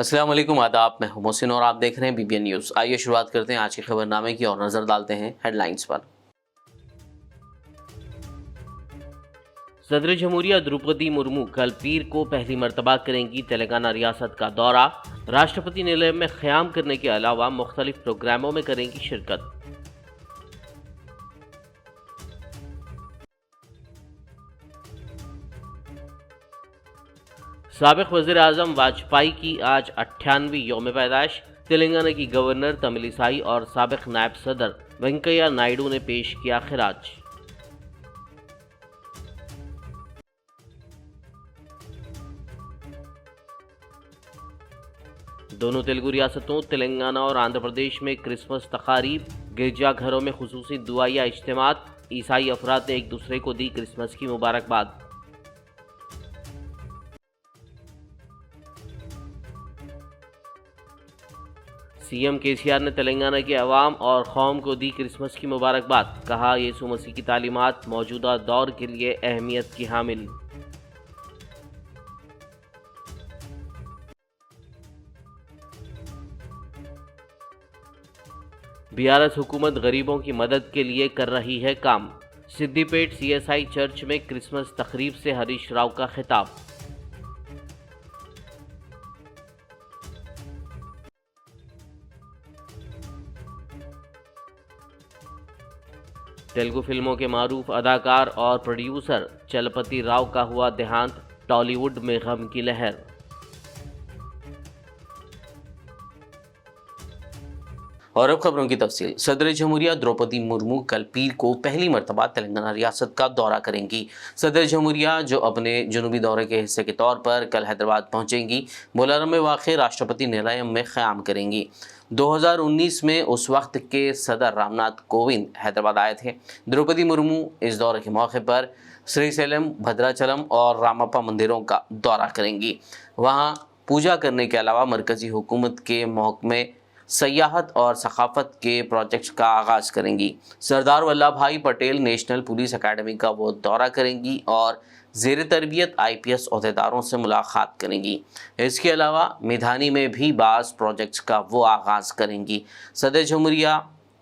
अस्सलाम वालेकुम, आदाब। मैं हूं मोहसिन और आप देख रहे हैं बीबीएन न्यूज़। आइए शुरुआत करते हैं आज के खबरनामे की और नज़र डालते हैं हेडलाइंस पर। सदर जमहूरिया द्रौपदी मुर्मू कल पीर को पहली मरतबा करेंगी तेलंगाना रियासत का दौरा। राष्ट्रपति निलय में क़याम करने के अलावा मुख्तलिफ प्रोग्रामों में करेंगी शिरकत। साबिक़ वज़ीर आज़म वाजपेयी की आज 98वीं यौम पैदाइश। तेलंगाना की गवर्नर तमिलिसाई और साबिक़ नायब सदर वेंकैया नायडू ने पेश किया खिराज। दोनों तेलुगु रियासतों तेलंगाना और आंध्र प्रदेश में क्रिसमस तकारीब, गिरजाघरों में खुसूसी दुआया इज्तिमात। ईसाई अफराद ने एक दूसरे को दी क्रिसमस की मुबारकबाद। सीएम केसीआर ने तेलंगाना के अवाम और कौम को दी क्रिसमस की मुबारकबाद। कहा, यीशु मसीह की तालीमात मौजूदा दौर के लिए अहमियत की हामिल। बीआरएस हुकूमत गरीबों की मदद के लिए कर रही है काम। सिद्दीपेट सीएसआई चर्च में क्रिसमस तकरीब से हरीश राव का खिताब। तेलुगु फिल्मों के मारूफ अदाकार और प्रोड्यूसर चलपति राव का हुआ देहांत। टॉलीवुड में गम की लहर। और अब खबरों की तफसील। सदर जमहूरिया द्रौपदी मुर्मू कल पीर को पहली मरतबा तेलंगाना रियासत का दौरा करेंगी। सदर जमहूरिया जो अपने जनूबी दौरे के हिस्से के तौर पर कल हैदराबाद पहुंचेंगी, बोलारम में वाक़ राष्ट्रपति निलयम में क़याम करेंगी। 2019 में उस वक्त के सदर रामनाथ कोविंद हैदराबाद आए थे। द्रौपदी मुर्मू इस दौरे के मौके पर श्रीशैलम, भद्राचलम और रामप्पा मंदिरों का दौरा करेंगी। वहाँ पूजा करने के अलावा मरकज़ी हुकूमत के महकमे सयाहत और सकाफ़त के प्रोजेक्ट्स का आगाज़ करेंगी। सरदार वल्लभ भाई पटेल नेशनल पुलिस अकेडमी का वो दौरा करेंगी और ज़ेर तरबियत IPS अहदेदारों से मुलाकात करेंगी। इसके अलावा मिधानी में भी बाज़ प्रोजेक्ट्स का वो आगाज़ करेंगी। सदर जमहूरिया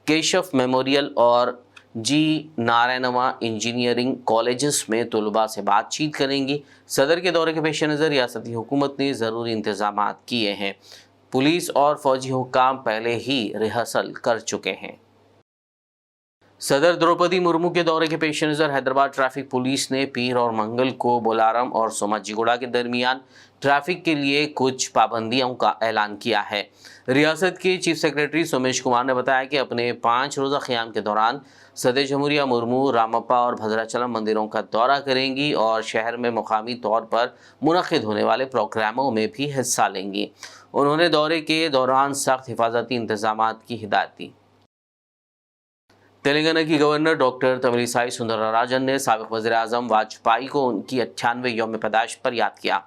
केशव मेमोरियल और जी नारायणवा इंजीनियरिंग कॉलेजेस में तलबा से बातचीत करेंगी। सदर के दौरे के पेश नज़र रियासती हुकूमत ने ज़रूरी इंतज़ाम किए हैं। पुलिस और फौजी हुक्काम पहले ही रिहर्सल कर चुके हैं। सदर द्रौपदी मुर्मू के दौरे के पेश नज़र हैदराबाद ट्रैफिक पुलिस ने पीर और मंगल को बोलारम और सोमाजीगुड़ा के दरमियान ट्रैफिक के लिए कुछ पाबंदियों का ऐलान किया है। रियासत के चीफ सेक्रेटरी सोमेश कुमार ने बताया कि अपने 5 रोज़ा क़याम के दौरान सदर जमहूरिया मुर्मू रामप्पा और भद्राचलम मंदिरों का दौरा करेंगी और शहर में मुकामी तौर पर मुनक़िद होने वाले प्रोग्रामों में भी हिस्सा लेंगी। उन्होंने दौरे के दौरान सख्त हिफाजती इंतजामात की हिदायत दी। तेलंगाना की गवर्नर डॉक्टर तमिलिसाई सुंदरराजन ने साबिक़ वज़ीर आज़म वाजपेयी को उनकी 98वें यौम पैदाइश पर याद किया।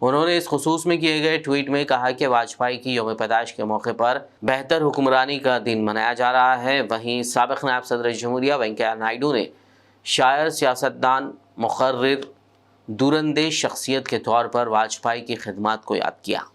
उन्होंने इस खुसूस में किए गए ट्वीट में कहा कि वाजपेयी की यौम पैदाइश के मौके पर बेहतर हुक्मरानी का दिन मनाया जा रहा है। वहीं साबिक़ नायब सदर जमहूरिया वेंकैया नायडू ने शायर, सियासतदान, मुक़र्रिर, दूरंदेश शख्सियत के तौर पर वाजपेयी की खिदमत को याद किया।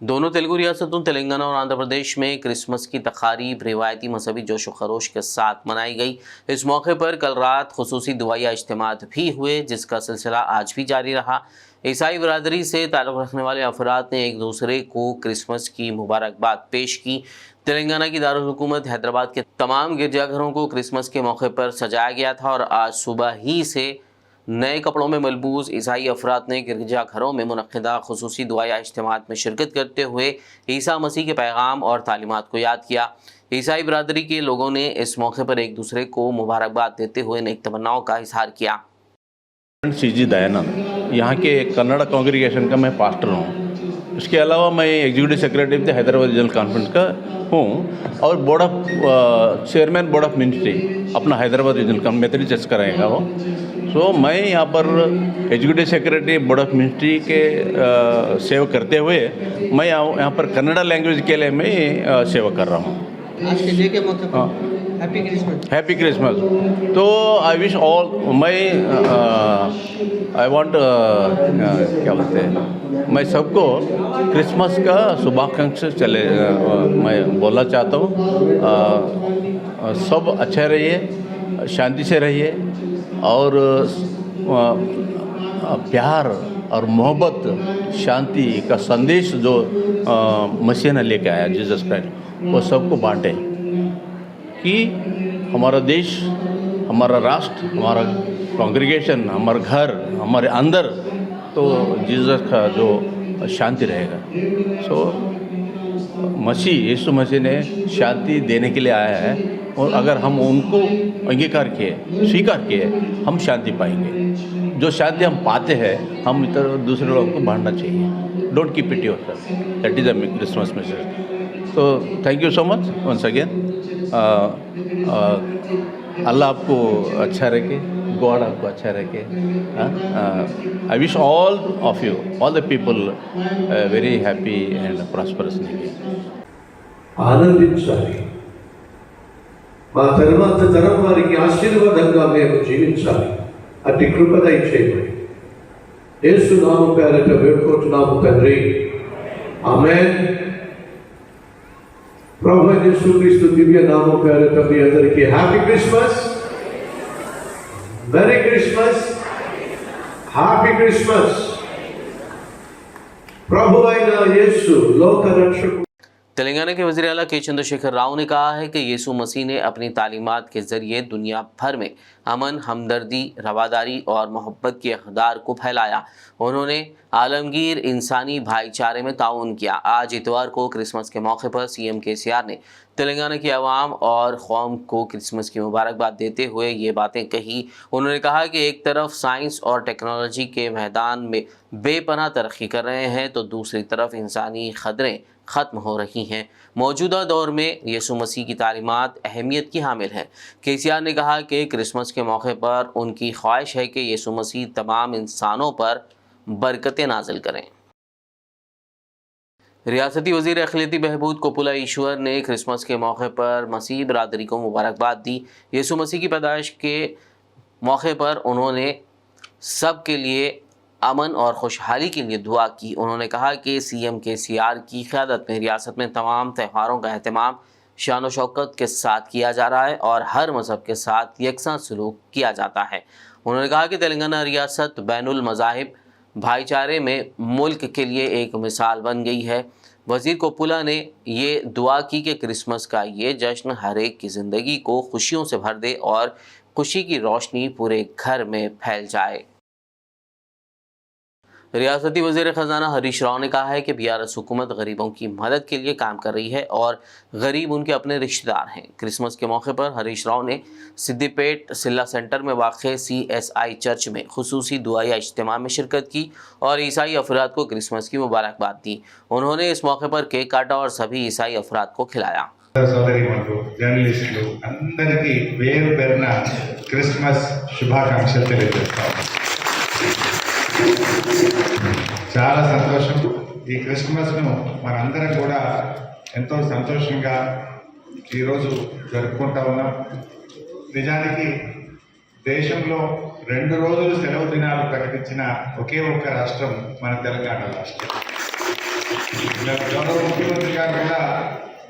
दोनों तेलुगु रियासतों तेलंगाना और आंध्र प्रदेश में क्रिसमस की तकारीब रिवायती मजहबी जोश व खरोश के साथ मनाई गई। इस मौके पर कल रात खुसूसी दुआया इज्तिमात भी हुए, जिसका सिलसिला आज भी जारी रहा। ईसाई बरादरी से ताल्लुक़ रखने वाले अफराद ने एक दूसरे को क्रिसमस की मुबारकबाद पेश की। तेलंगाना की दारुल हुकूमत हैदराबाद के तमाम गिरजाघरों को क्रिसमस के मौके पर सजाया गया था और आज सुबह ही से नए कपड़ों में मलबूस ईसाई अफराद ने गिरजाघरों में मुनक़िदा खुसूसी दुआया इज्तिमात में शिरकत करते हुए ईसा मसीह के पैगाम और तालीमात को याद किया। ईसाई बरादरी के लोगों ने इस मौके पर एक दूसरे को मुबारकबाद देते हुए नेक तमन्नाओं का इजहार किया। CG दयानंद, यहाँ के कन्नड़ कांग्रीगेशन का मैं पास्टर हूँ। इसके अलावा मैं executive secretary Hyderabad regional conference का हूँ और चेयरमैन बोर्ड ऑफ मिनिस्ट्री अपना हैदराबाद रीजनल मेथोडिस्ट चर्च का रहेगा वो। सो मैं यहाँ पर executive secretary board of ministry के सेवा करते हुए मैं यहाँ पर कन्नड़ा लैंग्वेज के लिए मैं सेवा कर रहा हूँ। आज के डे के मौके पर हैप्पी क्रिसमस। तो आई विश ऑल आई वांट क्या बोलते हैं, मैं सबको क्रिसमस का शुभाकांक्षी मैं बोलना चाहता हूँ। सब अच्छे रहिए, शांति से रहिए और प्यार और मोहब्बत शांति का संदेश जो मसीह ने लेके आया जीसस क्राइस्ट, वो सबको बांटे कि हमारा देश, हमारा राष्ट्र, हमारा कांग्रीगेशन, हमारा घर, हमारे अंदर तो जीसस का जो शांति रहेगा। सो मसीह, यीशु मसीह ने शांति देने के लिए आया है और अगर हम उनको अंगीकार किए, स्वीकार किए, हम शांति पाएंगे। जो शांति हम पाते हैं हम इतर दूसरे लोगों को बांटना चाहिए। Don't keep it yourself, that is the Christmas message. तो thank you so much once again. अल्लाह आपको अच्छा रखे, गॉड आपको अच्छा रखे। I wish all of you, all the people very happy and prosperous new year. ఆనందించాలి, మా తర్వాత తరం వారికి ఆశీర్వాదంగా మేము జీవించాలి, అట్టి కృప దయచేయమని యేసు నామం పేరట వేడుకుంటున్నాము తండ్రి, ఆమేన్. ప్రభు యేసుక్రీస్తు దివ్య నామం పేరట మీ అందరికీ happy Christmas, merry Christmas, happy Christmas. ప్రభు అయిన యేసు లోక రక్షకుడు। तेलंगाना के वज़ीर आला के चंद्रशेखर राव ने कहा है कि यीशु मसीह ने अपनी तालीमात के ज़रिए दुनिया भर में अमन, हमदर्दी, रवादारी और मोहब्बत के अक़दार को फैलाया। उन्होंने आलमगीर इंसानी भाईचारे में ताउन किया। आज इतवार को क्रिसमस के मौके पर सीएम केसीआर ने तेलंगाना की आवाम और कौम को क्रिसमस की मुबारकबाद देते हुए ये बातें कही। उन्होंने कहा कि एक तरफ साइंस और टेक्नोलॉजी के मैदान में बेपनाह तरक्की कर रहे हैं तो दूसरी तरफ इंसानी ख़दरें ख़त्म हो रही हैं। मौजूदा दौर में यीशु मसीह की तालीमात अहमियत की हामिल हैं। केसीआर ने कहा कि क्रिसमस के मौके पर उनकी ख्वाहिश है कि यीशु मसीह तमाम इंसानों पर बरकतें नाजिल करें। रियासती वज़ीर अक़लियती बहबूद कोपुला ईश्वर ने क्रिसमस के मौके पर मसीह बरादरी को मुबारकबाद दी। यीशु मसीह की पैदाइश के मौके पर उन्होंने सब के लिए अमन और खुशहाली के लिए दुआ की। उन्होंने कहा कि सीएम केसीआर की क़यादत में रियासत में तमाम त्योहारों का अहतमाम शान व शौकत के साथ किया जा रहा है और हर मज़हब के साथ यकसा सलूक किया जाता है। उन्होंने कहा कि तेलंगाना रियासत बैनुल मज़ाहिब भाईचारे में मुल्क के लिए एक मिसाल बन गई है। वज़ीर कोपुला ने ये दुआ की कि क्रिसमस का ये जश्न हर एक की ज़िंदगी को खुशियों से भर दे और खुशी की रोशनी पूरे घर में फैल जाए। रियासती वज़ीर ख़जाना हरीश राव ने कहा है कि बीआरएस हुकूमत गरीबों की मदद के लिए काम कर रही है और गरीब उनके अपने रिश्तेदार हैं। क्रिसमस के मौके पर हरीश राव ने सिद्दीपेट सिल्ला सेंटर में वाक़ CSI चर्च में खुसूसी दुआया इज्तिमा में शिरकत की और ईसाई अफराद को क्रिसमस की मुबारकबाद दी। उन्होंने इस मौके पर केक काटा और सभी ईसाई अफराद को खिलाया। సోదరిమణులు, జర్నలిస్టులు అందరికీ పేరు పేరున క్రిస్మస్ శుభాకాంక్షలు తెలియజేస్తాం। చాలా సంతోషం, ఈ క్రిస్మస్ను మనందరం కూడా ఎంతో సంతోషంగా ఈరోజు జరుపుకుంటా ఉన్నాం। నిజానికి దేశంలో 2 రోజులు సెలవు దినాలు ప్రకటించిన ఒకే ఒక్క రాష్ట్రం మన తెలంగాణ రాష్ట్రం। గౌరవ ముఖ్యమంత్రి గారు కూడా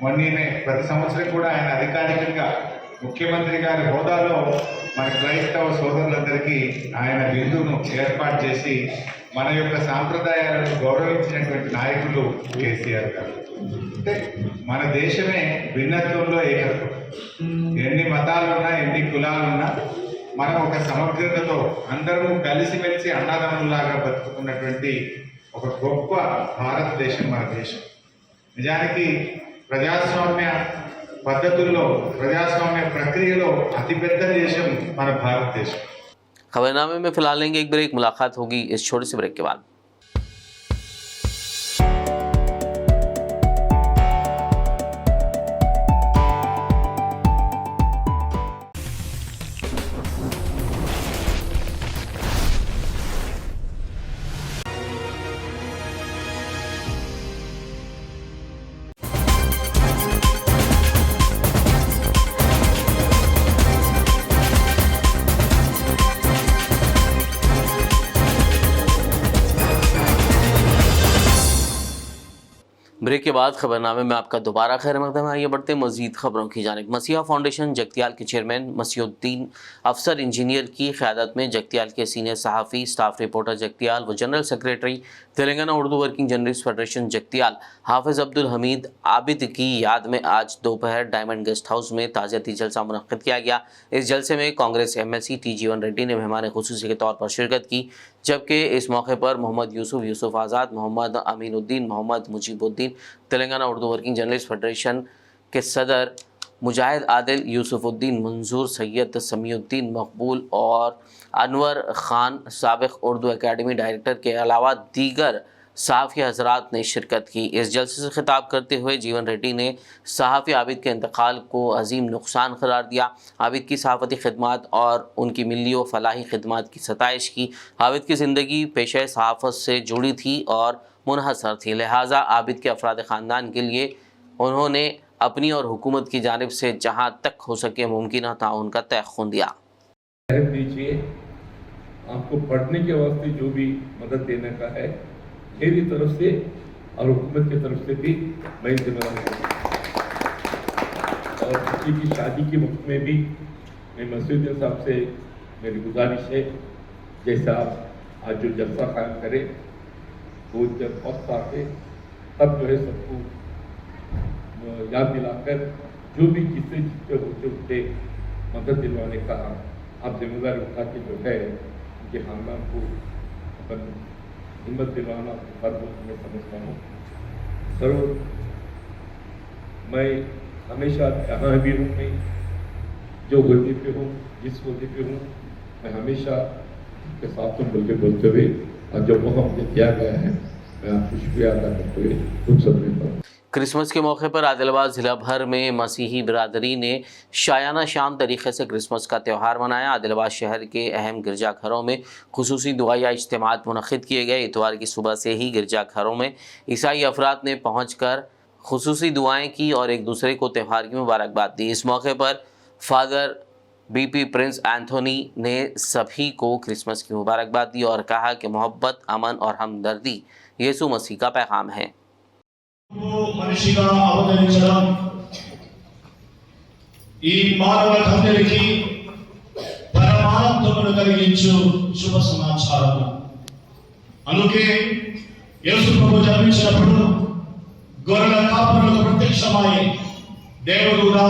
మొన్ననే ప్రతి సంవత్సరం కూడా ఆయన అధికారికంగా ముఖ్యమంత్రి గారి హోదాలో మన క్రైస్తవ సోదరులందరికీ ఆయన విందును ఏర్పాటు చేసి మన యొక్క సాంప్రదాయాలను గౌరవించినటువంటి నాయకులు కేసీఆర్ గారు। అంటే మన దేశమే భిన్నత్వంలో ఏకత్వం, ఎన్ని మతాలున్నా ఎన్ని కులాలున్నా మనం ఒక సమగ్రతతో అందరూ కలిసిమెలిసి అన్నదమ్ములాగా బతుకుతున్నటువంటి ఒక గొప్ప భారతదేశం మన దేశం। నిజానికి ప్రజాస్వామ్య పద్ధతుల్లో, ప్రజాస్వామ్య ప్రక్రియలో అతిపెద్ద దేశం మన భారతదేశం। खबरनामे में फिलहाल लेंगे एक ब्रेक। मुलाकात होगी इस छोटे से ब्रेक के बाद। ब्रेक के बाद खबरनामे में आपका दोबारा खैर मकदम है। आइए बढ़ते हैं मजीद खबरों की जानिब। मसीहा फाउंडेशन जगतियाल के चेयरमैन मसीहुद्दीन अफसर इंजीनियर की क़यादत में जगतियाल के सीनियर सहाफ़ी, स्टाफ रिपोर्टर जगतियाल व general secretary Telangana Urdu working journalist federation Jagtial हाफिज़ अब्दुल हमीद आबिद की याद में आज दोपहर डायमंड गेस्ट हाउस में ताज़ियती जलसा मुनक़्क़िद किया गया। इस जलसे में कांग्रेस MLC टी जीवन रेड्डी ने मेहमान ख़ुसूसी के तौर पर शिरकत की, जबकि इस मौके पर Mohammad Yusuf Azad, Mohammad Aminuddin, Mohammad Mujibuddin, Telangana Urdu working journalist federation के सदर मुजाहिद आदिल, यूसुफुद्दीन मंजूर, सैयद समीउद्दीन मकबूल और अनवर ख़ान साबिक़ उर्दू एकेडमी डायरेक्टर के अलावा दीगर सहाफ़ी हज़रात ने शिरकत की। इस जलसे से खिताब करते हुए जीवन रेड्डी ने सहाफ़ी आबिद के इंतकाल को अजीम नुकसान करार दिया। आबिद की सहाफ़ती खिदमात और उनकी मिली व फलाही खिदमात की सताइश की। आबिद की ज़िंदगी पेशे सहाफ़त से जुड़ी थी और मुनहसर थी, लिहाजा आबिद के अफराद ख़ानदान के लिए उन्होंने अपनी और हुकूमत की जानिब से जहाँ तक हो सके मुमकिन ताउन का तयख़ुन दिया। दीजिए, आपको पढ़ने के वास्ते जो भी मदद देने का है मेरी तरफ से और हुकूमत की तरफ से भी मैं जिम्मेदार हूँ। और बच्ची की शादी के वक्त में भी मैं मसूद साहब से मेरी गुजारिश है, जैसे आप आज जो जलसा कायम करें वो जब वक्त आके तब जो है सबको याद दिलाकर जो भी जिससे होते होते मदद दिलवाने का आप जिम्मेदारी उठा के जो है उनके खानदान को अपन हिम्मत दिलाना फर्ज मैं समझता हूँ। ज़रूर मैं हमेशा जहाँ भी हूँ, मैं जो गलती पे हूँ, जिस गलती पे हूँ, मैं हमेशा के साथ तुम बोल के बोलते हुए और जो मौका मुझे दिया गया है मैं आपको शुक्रिया अदा करते हुए रुक सकता हूँ। क्रिसमस के मौके पर आदिलाबाद ज़िला भर में मसीही बिरादरी ने शायाना शान तरीक़े से क्रिसमस का त्यौहार मनाया। आदिलाबाद शहर के अहम गिरजाघरों में खुसूसी दुआया इज्तिमात मुनक़्क़िद किए गए। इतवार की सुबह से ही गिरजाघरों में ईसाई अफराद ने पहुँच कर खुसूसी दुआएँ की और एक दूसरे को त्यौहार की मुबारकबाद दी। इस मौके पर फादर BP प्रिंस एंथोनी ने सभी को क्रिसमस की मुबारकबाद दी और कहा कि मोहब्बत, अमन और हमदर्दी यीशु मसीह का पैगाम है। మనిషిగా అవతరించడం ఈ మానవ కన్యకి పరమానందమును కలిగించు శుభ సమాచారం. అందుకే యేసు ప్రభు జన్మించినప్పుడు గొర్రెల కాపరులకు ప్రత్యక్షమై దేవుడుగా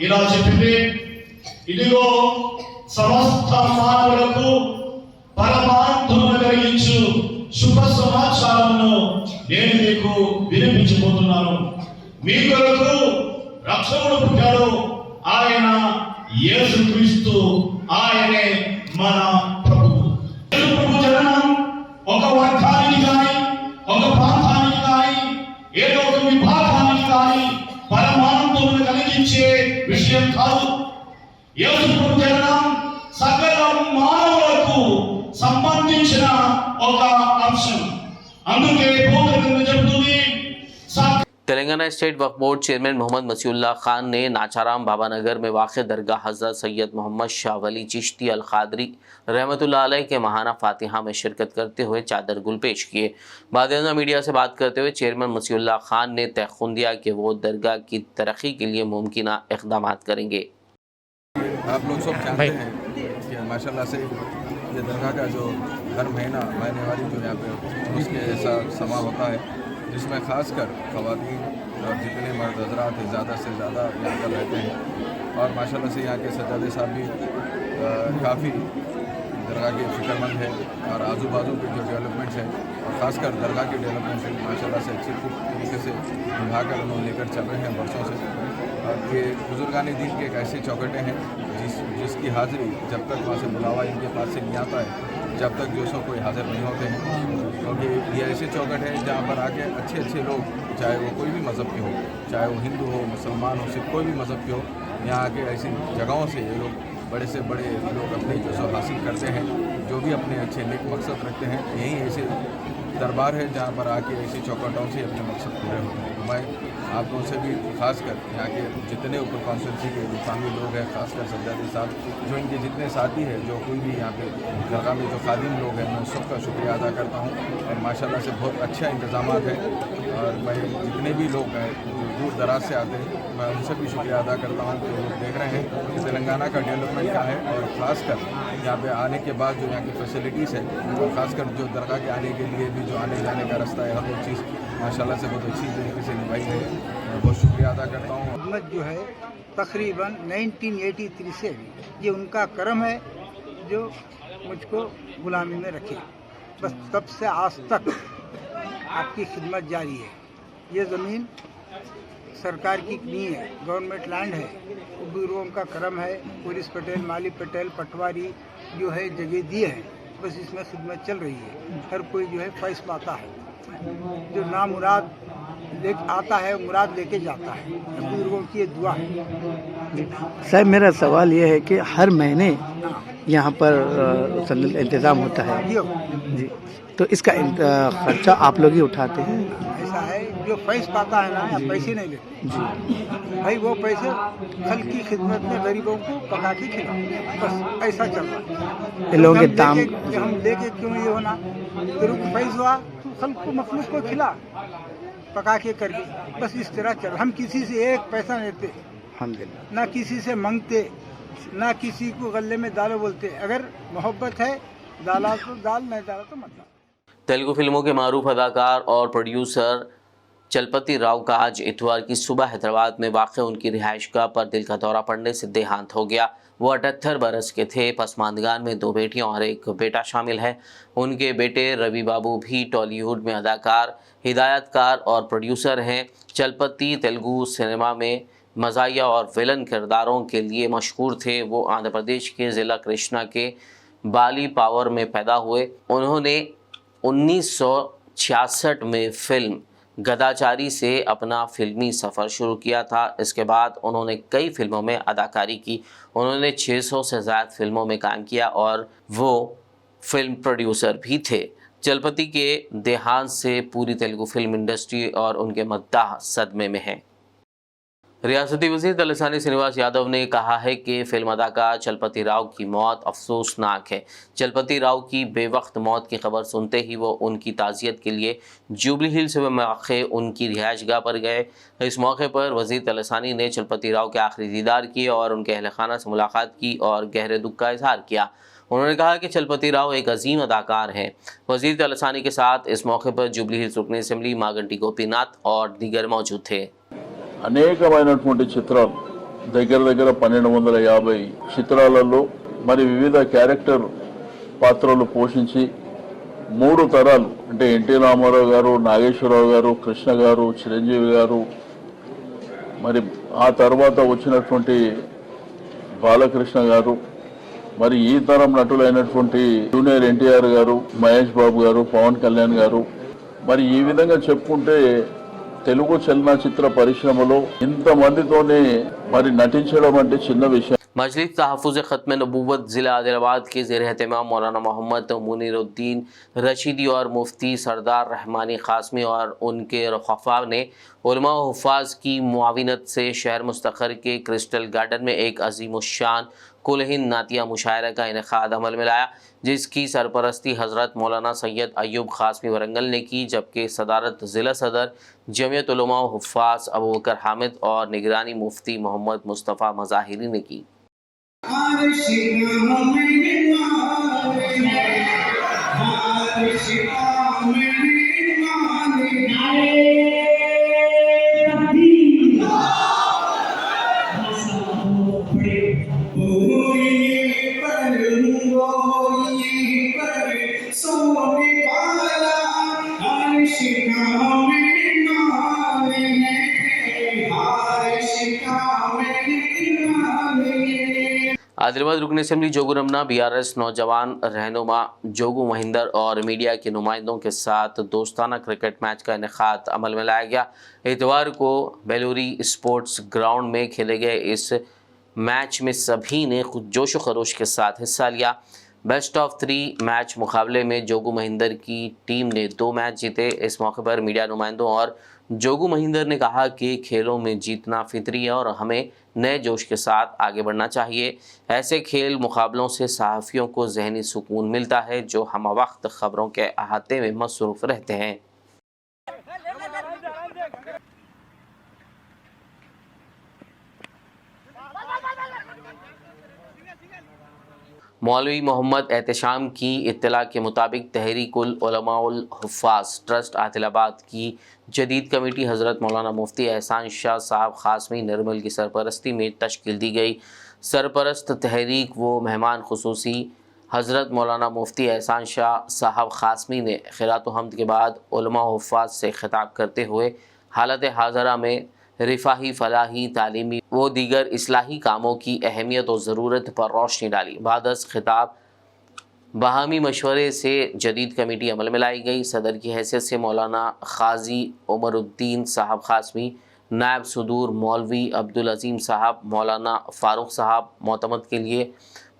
ఇలా చెప్పింది, ఇదిగో సమస్త మానవులకు పరమానందమును కలిగించు శుభ సమాచారమును నేను మీకు వినిపించబోతున్నాను. మీ కొరకు రక్షకుడు పుట్టాడు, ఆయన యేసుక్రీస్తు, ఆయనే మన ప్రభువు. యేసు ప్రభు జననం ఒక వర్గానికి కానీ ఒక ప్రాంతానికి కానీ ఏదో ఒక విభాగానికి కానీ పరమానందమును కలిగించే విషయం కాదు. యేసు ప్రభు జననం సకల మానవులకు సంబంధించిన ఒక అంశం. అందుకే బోధకులు చెబుతుంది. तेलंगाना स्टेट वक्फ बोर्ड चेयरमैन मोहम्मद मसीहुल्लाह खान ने नाचाराम बाबा नगर में वाक़ दरगाह हज़रत सैयद मोहम्मद शाह वली चिश्ती अल क़ादरी रहमतुल्लाह अलैह के माहाना फातिहा में शिरकत करते हुए चादर गुल पेश किए। बादशाह मीडिया से बात करते हुए चेयरमैन मसीहुल्लाह खान ने तयख़ुन दिया कि वो दरगाह की तरक्की के लिए मुमकिन इक़दाम करेंगे। आप लोग सब जानते हैं कि माशाल्लाह से ये दरगाह का जो हर महीना वाली जो यहाँ पे उसके ऐसा समा होता है जिसमें ख़ासकर ख़वातीन और जितने मर्द हज़रात हैं ज़्यादा से ज़्यादा यहाँ पर रहते हैं। और माशाल्लाह से यहाँ के सज्जादे साहब भी काफ़ी दरगाह के फ़िक्रमंद है और आजू बाजू के जो डेवलपमेंट्स हैं और ख़ासकर दरगाह के डेवलपमेंट्स हैं माशाल्लाह से अच्छी तरीके से निभाकर उन्होंने लेकर चल रहे हैं वर्षों से। और ये बुजुर्गान दीन के एक ऐसे चौकटें हैं जिसकी हाज़िरी जब तक वहाँ से बुलावा इनके पास से नहीं आता है, जब तक जो सो कोई हाज़िर नहीं होते हैं। क्योंकि ये ऐसे चौकट है जहाँ पर आके अच्छे अच्छे लोग, चाहे वो कोई भी मज़हब के हो, चाहे वो हिंदू हो, मुसलमान हो, सिर्फ कोई भी मज़हब के हो, यहाँ आके ऐसी जगहों से ये लोग बड़े से बड़े लोग अपने जो सो हासिल करते हैं, जो भी अपने अच्छे नेक मकसद रखते हैं। यही ऐसे दरबार है जहाँ पर आके ऐसी चौकटों से अपने मकसद पूरे होते हैं। मैं आप लोगों से भी खासकर यहाँ के जितने ऊपर कॉन्स्टिट्यूंसी के मुकामी लोग हैं, खासकर सज्जादी साहब, जो इनके जितने साथी हैं, जो कोई भी यहाँ पे दरगाह में जो खादिम लोग हैं, मैं सबका शुक्रिया अदा करता हूँ। और माशाल्लाह से बहुत अच्छा इंतज़ाम है और मैं जितने भी लोग हैं जो दूर दराज से आते हैं मैं उनसे भी शुक्रिया अदा करता हूँ कि लोग देख रहे हैं कि तेलंगाना का डेवलपमेंट क्या है। और ख़ासकर यहाँ पे आने के बाद जो यहाँ की फैसिलिटीज़ है और ख़ासकर जो दरगाह के आने के लिए भी जो आने जाने का रास्ता है हर वो चीज़ माशाल्लाह से बहुत अच्छी तरीके से निभाई है। मैं बहुत शुक्रिया अदा करता हूँ। हुकूमत जो है तकरीबन 1983 से ये उनका करम है जो मुझको गुलामी में रखे। बस तब से आज तक आपकी खिदमत जारी है। ये ज़मीन सरकार की नहीं है, गवर्नमेंट लैंड है। बुजुर्गों का करम है। पुलिस पटेल, माली पटेल, पटवारी जो है जगह दिए हैं। बस इसमें खिदमत चल रही है। हर कोई जो है फैस पाता है। जो नामुराद ले आता है मुराद लेके जाता है। बुजुर्गों की ये दुआ है। साहब मेरा सवाल ये है कि हर महीने यहाँ पर इंतज़ाम होता है जी, तो इसका खर्चा आप लोग ही उठाते हैं? ऐसा है जो फैस पाता है ना पैसे नहीं लेते जी भाई, वो पैसे खल की खिदमत में गरीबों को पका के खिलाओ। बस ऐसा चल रहा है। इन लोगों के दाम हम लेके क्यों ये होना, तेरे को फैस हुआ तो खल को मखलूक को खिला पका के करके। बस इस तरह चल। हम किसी से एक पैसा नहीं लेते, अल्हम्दुलिल्लाह, ना किसी से मांगते, ना किसी को गले में डालो बोलते। अगर मोहब्बत है डाला तो डाल, नहीं डाला तो मत डाल। तेलुगु फिल्मों के मारूफ अदाकार और प्रोड्यूसर चलपति राव का आज इतवार की सुबह हैदराबाद में वाक़ उनकी रिहाइशगाह पर दिल का दौरा पड़ने से देहांत हो गया। वो 78 बरस के थे। पसमानदगान में 2 बेटियां और 1 बेटा शामिल है। उनके बेटे रवि बाबू भी टॉलीवुड में अदाकार, हिदायतकार और प्रोड्यूसर हैं। चलपति तेलुगु सिनेमा में मज़ाहिया और विलन किरदारों के लिए मशहूर थे। वो आंध्र प्रदेश के ज़िला कृष्णा के बाली पावर में पैदा हुए। उन्होंने 1966 में फिल्म गदाचारी से अपना फिल्मी सफ़र शुरू किया था। इसके बाद उन्होंने कई फिल्मों में अदाकारी की। उन्होंने 600 से ज़्यादा फिल्मों में काम किया और वो फिल्म प्रोड्यूसर भी थे। चलपति के देहांत से पूरी तेलुगु फिल्म इंडस्ट्री और उनके मद्दाह सदमे में है। रियासती वज़ीर तलसानी श्रीनिवास यादव ने कहा है कि फिल्म अदाकार चलपति राव की मौत अफसोसनाक है। चलपति राव की बेवक्त मौत की खबर सुनते ही वो उनकी ताज़ियत के लिए जुबली हिल्स में वाक़े उनकी रिहाइशगाह पर गए। इस मौके पर वज़ीर तलसानी ने चलपति राव के आखिरी दीदार किए और उनके अहल खाना से मुलाकात की और गहरे दुख का इजहार किया। उन्होंने कहा कि चलपति राव एक अजीम अदाकार हैं। वज़ीर तलसानी के साथ इस मौके पर जुबली हिल्स रुकन असेंबली मागंटी गोपीनाथ और दीगर मौजूद थे। అనేకమైనటువంటి చిత్రాలు దగ్గర 1250 చిత్రాలలో మరి వివిధ క్యారెక్టర్ పాత్రలు పోషించి 3 తరాలు అంటే ఎన్టీ రామారావు గారు, నాగేశ్వరరావు గారు, కృష్ణ గారు, చిరంజీవి గారు, మరి ఆ తర్వాత వచ్చినటువంటి బాలకృష్ణ గారు, మరి ఈ తరం నటులైనటువంటి జూనియర్ ఎన్టీఆర్ గారు, మహేష్ బాబు గారు, పవన్ కళ్యాణ్ గారు, మరి ఈ విధంగా చెప్పుకుంటే తెలుగు చలనచిత్ర పరిశ్రమలో ఇంతమందితోనే మరి నటించడం అంటే చిన్న విషయం। मजलिस तहफ़्फ़ुज़ ख़त्म नबूवत ज़िला आदिलाबाद के ज़ेर एहतमाम मौलाना मोहम्मद मुनीरुद्दीन रशीदी और मुफ्ती सरदार रहमानी क़ासमी और उनके रफ़ा ने उलमा व हुफ़्फ़ाज़ की मुआविनत से शहर मुस्तक़र के क्रिस्टल गार्डन में एक अज़ीमुश्शान कुल हिंद नातिया मुशायरा का इनेक़ाद अमल में लाया, जिसकी सरपरस्ती हज़रत मौलाना सैयद अयूब क़ासमी वरंगल ने की, जबकि सदारत ज़िला सदर जमियत उलमा व हुफ़्फ़ाज़ अबू बकर हामिद और निगरानी मुफ्ती मोहम्मद मुस्तफ़ा मज़ाहिरी ने की। आदिलाबाद रुकन असेंबली जोगू रमना BRS नौजवान रहनुमा जोगू महिंदर और मीडिया के नुमाइंदों के साथ दोस्ताना क्रिकेट मैच का इनेक़ाद अमल में लाया गया। इतवार को बेलूरी स्पोर्ट्स ग्राउंड में खेले गए इस मैच में सभी ने खुद जोश व खरोश के साथ हिस्सा लिया। बेस्ट ऑफ 3 मैच मुकाबले में जोगू महिंदर की टीम ने 2 मैच जीते। इस मौके पर मीडिया नुमाइंदों और जोगू महिंदर ने कहा कि खेलों में जीतना फितरी है और हमें नए जोश के साथ आगे बढ़ना चाहिए। ऐसे खेल मुकाबलों से सहाफ़ियों को ज़हनी सुकून मिलता है जो हम वक्त ख़बरों के अहाते में मसरूफ़ रहते हैं। मौलवी मोहम्मद एहतशाम की इत्तला के मुताबिक तहरीकुल उलमाउल हुफ़ाज़ ट्रस्ट आदिलाबाद की जदीद कमेटी हज़रत मौलाना मुफ्ती एहसान शाह साहब ख़ासमी निर्मल की सरपरस्ती में तश्कील दी गई। सरपरस्त तहरीक व मेहमान खुसूसी हज़रत मौलाना मुफ्ती एहसान शाह साहब ख़ासमी ने खिरात हम्द के बाद उलमा हुफ़ाज़ से खिताब करते हुए हालत हाज़रा में रिफाही, फलाही, तालीमी व दीगर इस्लाही कामों की अहमियत और ज़रूरत पर रोशनी डाली। बादस खिताब बाहमी मशवरे से जदीद कमेटी अमल में लाई गई। सदर की हैसियत से मौलाना ख़ाज़ी उमरुद्दीन साहब ख़ासमी, नायब सदूर मौलवी अब्दुल अज़ीम साहब, मौलाना फ़ारूक साहब, मोतमद के लिए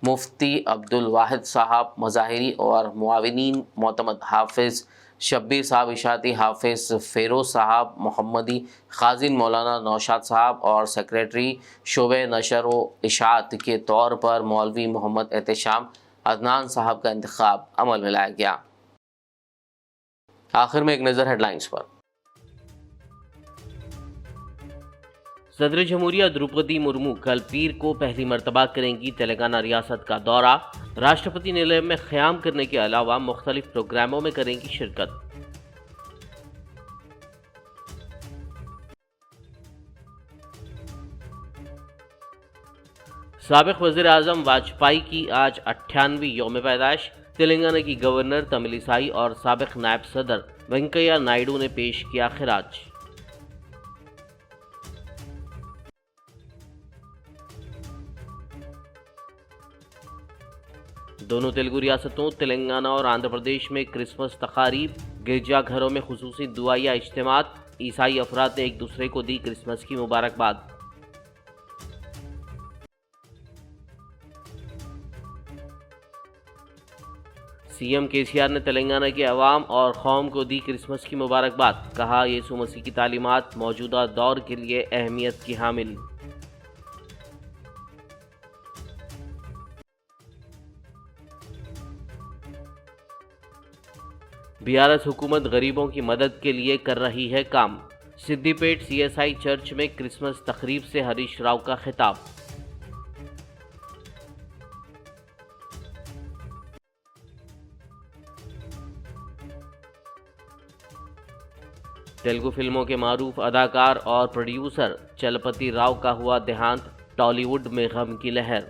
मुफ्ती अब्दुल वाहिद साहब, मज़ाहिरी और मुआविनीन मोतमद हाफिज़ शब्बीर साहब इशाती, हाफिज़ फ़ेरोज़ साहब मोहम्मदी, ख़ाज़िन मौलाना नौशाद साहब और सेक्रेटरी शोबे नशर व इशात के तौर पर मौलवी मोहम्मद एहतशाम अदनान साहब का इंतखाब अमल में लाया गया। आखिर में एक नज़र हेडलाइंस पर। सदर जमहूरिया द्रौपदी मुर्मू कल पीर को पहली मरतबा करेंगी तेलंगाना रियासत का दौरा। राष्ट्रपति निलय में क़याम करने के अलावा मुख्तलिफ प्रोग्रामों में करेंगी शिरकत। साबिक़ वज़ीर आज़म वाजपेयी की आज 98वीं यौम पैदाइश। तेलंगाना की गवर्नर तमिलिसाई और साबिक़ नायब सदर वेंकैया नायडू ने पेश किया खिराज। दोनों तेलुगु रियासतों तेलंगाना और आंध्र प्रदेश में क्रिसमस तकारीब, गिरजाघरों में खुसूसी दुआया इज्तिमात, ईसाई अफराद ने एक दूसरे को दी क्रिसमस की मुबारकबाद। सीएम केसीआर ने तेलंगाना के अवाम और कौम को दी क्रिसमस की मुबारकबाद। कहा, यीशु मसीह की तालीमात मौजूदा दौर के लिए अहमियत की हामिल। बीआरएस हुकूमत गरीबों की मदद के लिए कर रही है काम। सिद्दीपेट सीएसआई चर्च में क्रिसमस तकरीब से हरीश राव का खिताब। तेलुगु फिल्मों के मारूफ अदाकार और प्रोड्यूसर चलपति राव का हुआ देहांत। टॉलीवुड में गम की लहर।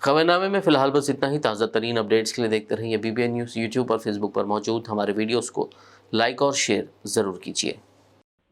खबरनामे में फिलहाल बस इतना ही। ताज़ा तरीन अपडेट्स के लिए देखते रहिए BBN न्यूज़। यूट्यूब और फेसबुक पर मौजूद हमारे वीडियोस को लाइक और शेयर ज़रूर कीजिए।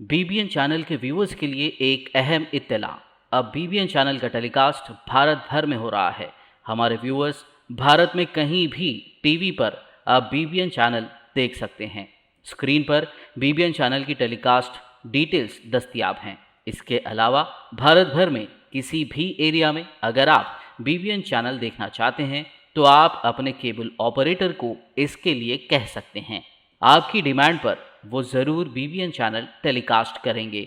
BBN चैनल के व्यूअर्स के लिए एक अहम इत्तला। अब BBN चैनल का टेलीकास्ट भारत भर में हो रहा है। हमारे व्यूअर्स भारत में कहीं भी टीवी पर अब BBN चैनल देख सकते हैं। स्क्रीन पर BBN चैनल की टेलीकास्ट डिटेल्स दस्तयाब हैं। इसके अलावा भारत भर में किसी भी एरिया में अगर आप BBN चैनल देखना चाहते हैं तो आप अपने केबल ऑपरेटर को इसके लिए कह सकते हैं। आपकी डिमांड पर वो ज़रूर BBN चैनल टेलीकास्ट करेंगे,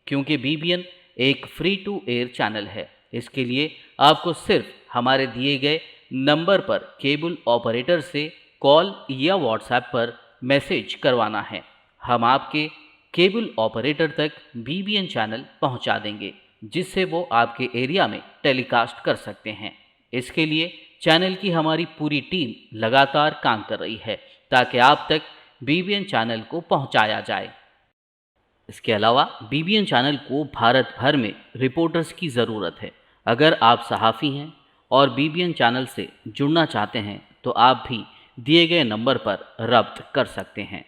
क्योंकि BBN एक फ्री टू एयर चैनल है। इसके लिए आपको सिर्फ हमारे दिए गए नंबर पर केबल ऑपरेटर से कॉल या व्हाट्सएप पर मैसेज करवाना है। हम आपके केबल ऑपरेटर तक BBN चैनल पहुंचा देंगे, जिससे वो आपके एरिया में टेलीकास्ट कर सकते हैं। इसके लिए चैनल की हमारी पूरी टीम लगातार काम कर रही है ताकि आप तक BBN चैनल को पहुंचाया जाए। इसके अलावा BBN चैनल को भारत भर में रिपोर्टर्स की ज़रूरत है। अगर आप सहाफ़ी हैं और BBN चैनल से जुड़ना चाहते हैं तो आप भी दिए गए नंबर पर रब्त कर सकते हैं।